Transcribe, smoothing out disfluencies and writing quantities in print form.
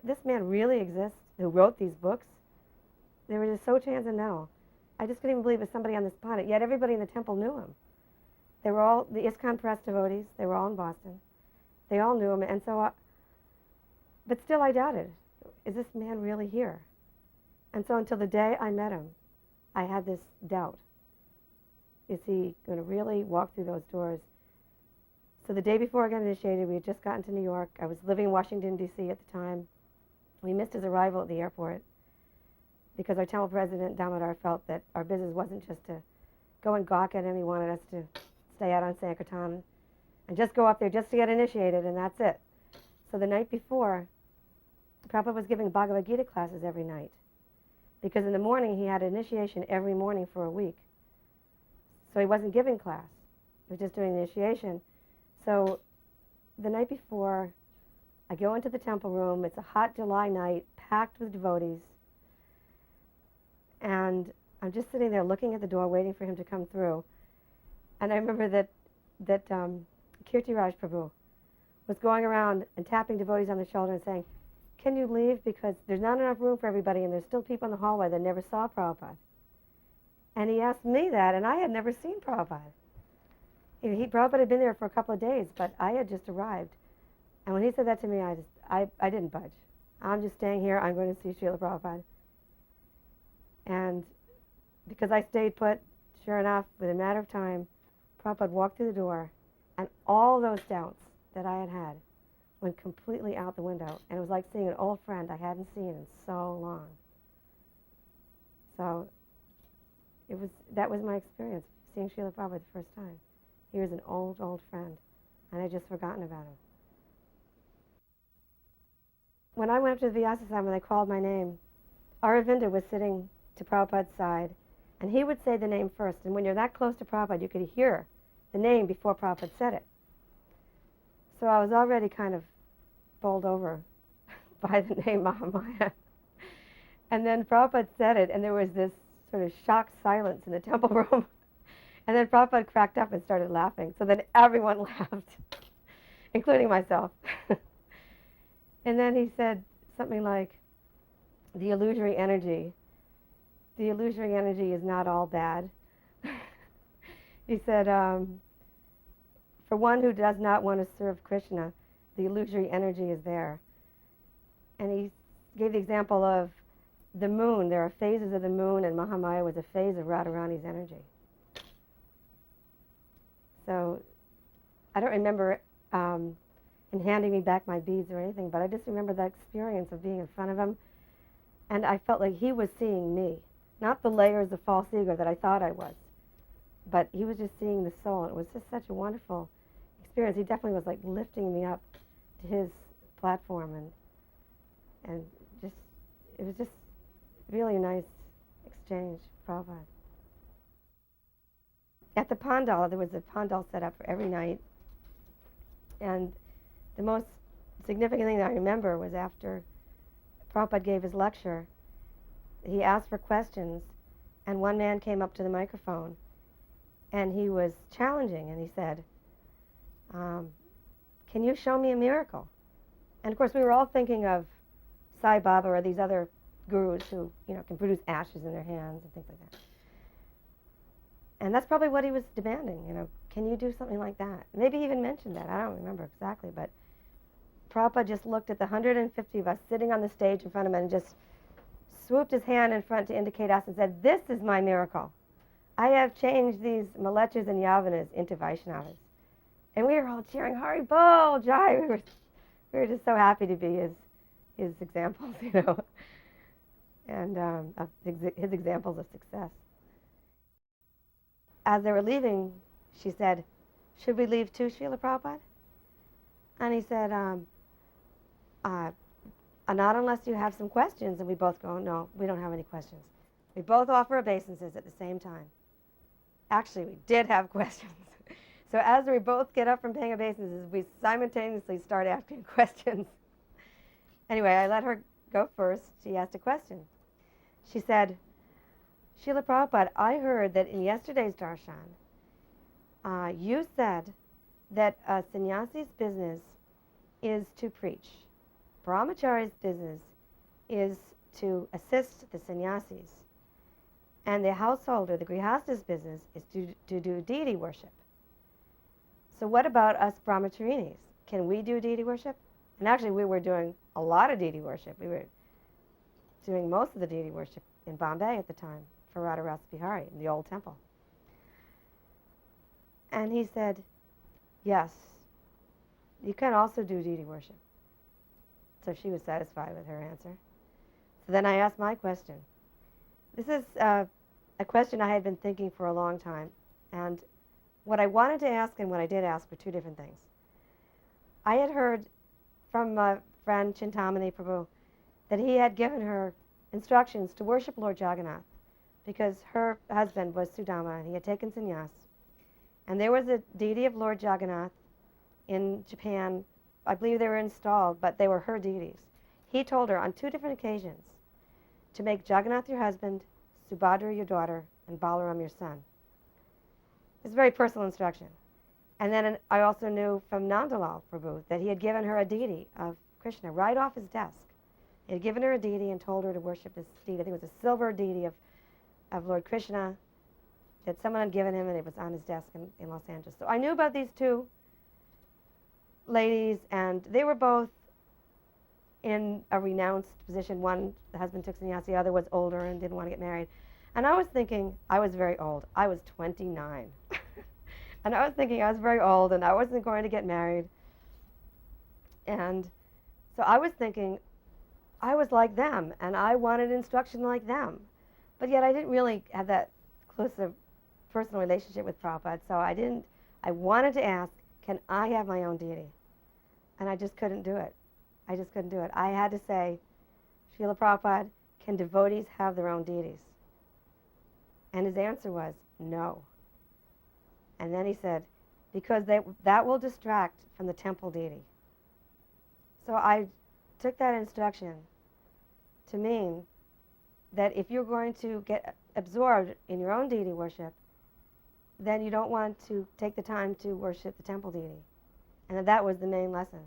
this man really exist who wrote these books? They were just so transcendental. I just couldn't even believe it was somebody on this planet. Yet everybody in the temple knew him. They were all the ISKCON Press devotees. They were all in Boston. They all knew him, and so, but still I doubted, is this man really here? And so until the day I met him, I had this doubt. Is he going to really walk through those doors? So the day before I got initiated, we had just gotten to New York. I was living in Washington, D.C. at the time. We missed his arrival at the airport because our temple president, Damodar, felt that our business wasn't just to go and gawk at him. He wanted us to stay out on Sankirtan and just go up there just to get initiated, and that's it. So the night before, Prabhupada was giving Bhagavad-gita classes every night because in the morning he had initiation every morning for a week. So he wasn't giving class. He was just doing initiation. So the night before, I go into the temple room. It's a hot July night, packed with devotees. And I'm just sitting there looking at the door, waiting for him to come through. And I remember that Kirti Raj Prabhu was going around and tapping devotees on the shoulder and saying, "Can you leave? Because there's not enough room for everybody, and there's still people in the hallway that never saw Prabhupada." And he asked me that, and I had never seen Prabhupada. Prabhupada had been there for a couple of days, but I had just arrived. And when he said that to me, I didn't budge. I'm just staying here. I'm going to see Srila Prabhupada. And because I stayed put, sure enough, within a matter of time, Prabhupada walked through the door, and all those doubts that I had had went completely out the window. And it was like seeing an old friend I hadn't seen in so long. So that was my experience, seeing Srila Prabhupada the first time. He was an old, old friend, and I'd just forgotten about him. When I went up to the Vyasa-sangha and they called my name, Aravinda was sitting to Prabhupada's side, and he would say the name first. And when you're that close to Prabhupada, you could hear the name before Prabhupada said it. So I was already kind of bowled over by the name Mahamaya. And then Prabhupada said it, and there was this sort of shocked silence in the temple room. And then Prabhupada cracked up and started laughing. So then everyone laughed, including myself. And then he said something like, the illusory energy is not all bad. He said, for one who does not want to serve Krishna, the illusory energy is there. And he gave the example of the moon. There are phases of the moon, and Mahamaya was a phase of Radharani's energy. So I don't remember him handing me back my beads or anything, but I just remember that experience of being in front of him, and I felt like he was seeing me, not the layers of false ego that I thought I was, but he was just seeing the soul. It was just such a wonderful experience. He definitely was like lifting me up to his platform, and just it was just really a nice exchange, Prabhupada. At the pandal, there was a pandal set up for every night, and the most significant thing that I remember was after Prabhupada gave his lecture, he asked for questions, and one man came up to the microphone, and he was challenging, and he said, can you show me a miracle? And of course we were all thinking of Sai Baba or these other gurus who, can produce ashes in their hands and things like that. And that's probably what he was demanding, can you do something like that? Maybe he even mentioned that, I don't remember exactly, but Prabhupada just looked at the 150 of us sitting on the stage in front of him and just swooped his hand in front to indicate us and said, this is my miracle. I have changed these Malechas and Yavanas into Vaishnavas. And we were all cheering, Hari Bol, Jai. We were just so happy to be his examples, and his examples of success. As they were leaving, she said, should we leave too, Srila Prabhupada? And he said, not unless you have some questions. And we both go, no, we don't have any questions. We both offer obeisances at the same time. Actually, we did have questions. So as we both get up from paying obeisances, we simultaneously start asking questions. Anyway, I let her go first. She asked a question. She said, Srila Prabhupada, I heard that in yesterday's darshan, you said that a sannyasi's business is to preach. brahmachari's business is to assist the sannyasis, and the householder, the grihasta's business, is to do deity worship. So what about us brahmacharinis? Can we do deity worship? And actually, we were doing a lot of deity worship. We were doing most of the deity worship in Bombay at the time for Radha Rasa Bihari in the old temple. And he said, yes, you can also do deity worship. So she was satisfied with her answer. So then I asked my question. This is a question I had been thinking for a long time. And what I wanted to ask and what I did ask were two different things. I had heard from a friend, Chintamani Prabhu, that he had given her instructions to worship Lord Jagannath because her husband was Sudama and he had taken sannyas. And there was a deity of Lord Jagannath in Japan. I believe they were installed, but they were her deities. He told her on two different occasions to make Jagannath your husband, Subhadra your daughter, and Balaram your son. It's a very personal instruction. And then I also knew from Nandalal Prabhu that he had given her a deity of Krishna right off his desk. He had given her a deity and told her to worship this deity. I think it was a silver deity of Lord Krishna that someone had given him, and it was on his desk in Los Angeles. So I knew about these two ladies, and they were both in a renounced position. One, the husband took sannyas, the other was older and didn't want to get married. And I was thinking, I was very old. I was 29. And I was thinking I was very old and I wasn't going to get married. And so I was thinking I was like them and I wanted instruction like them. But yet I didn't really have that close a personal relationship with Prabhupada. So I wanted to ask, can I have my own deity? And I just couldn't do it. I just couldn't do it. I had to say, Srila Prabhupada, can devotees have their own deities? And his answer was, no. And then he said, because that will distract from the temple deity. So I took that instruction to mean that if you're going to get absorbed in your own deity worship, then you don't want to take the time to worship the temple deity. And that was the main lesson.